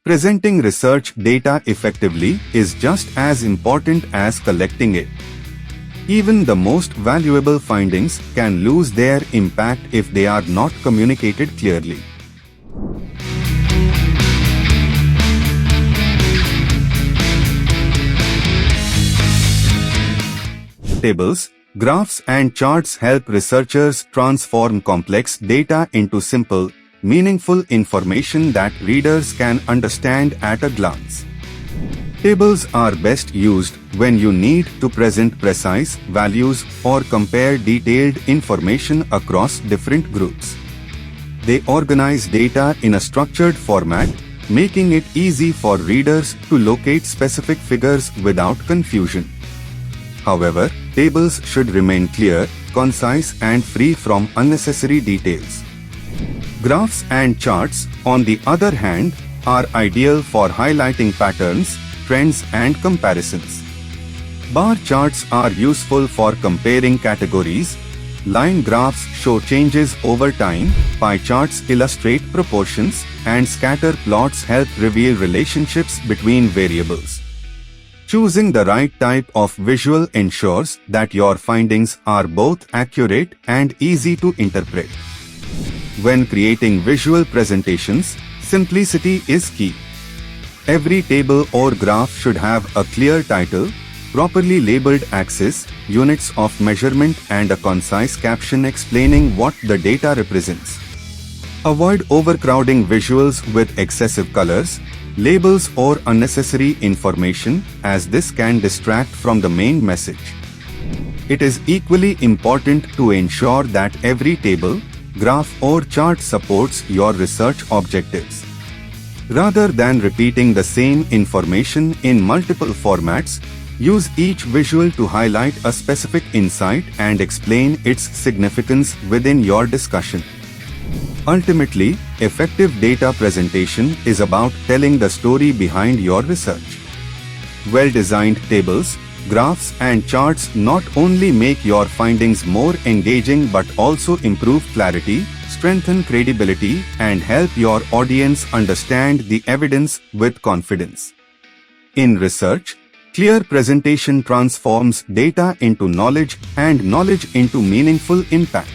Presenting research data effectively is just as important as collecting it. Even the most valuable findings can lose their impact if they are not communicated clearly. Tables, graphs and charts help researchers transform complex data into simple, meaningful information that readers can understand at a glance. Tables are best used when you need to present precise values or compare detailed information across different groups. They organize data in a structured format, making it easy for readers to locate specific figures without confusion. However, tables should remain clear, concise and free from unnecessary details. Graphs and charts, on the other hand, are ideal for highlighting patterns, trends and comparisons. Bar charts are useful for comparing categories. Line graphs show changes over time, pie charts illustrate proportions, and scatter plots help reveal relationships between variables. Choosing the right type of visual ensures that your findings are both accurate and easy to interpret. When creating visual presentations, simplicity is key. Every table or graph should have a clear title, properly labeled axis, units of measurement and a concise caption explaining what the data represents. Avoid overcrowding visuals with excessive colors, labels or unnecessary information, as this can distract from the main message. It is equally important to ensure that every table, graph or chart supports your research objectives. Rather than repeating the same information in multiple formats, use each visual to highlight a specific insight and explain its significance within your discussion. Ultimately, effective data presentation is about telling the story behind your research. Well-designed tables, graphs and charts not only make your findings more engaging but also improve clarity, strengthen credibility, and help your audience understand the evidence with confidence. In research, clear presentation transforms data into knowledge and knowledge into meaningful impact.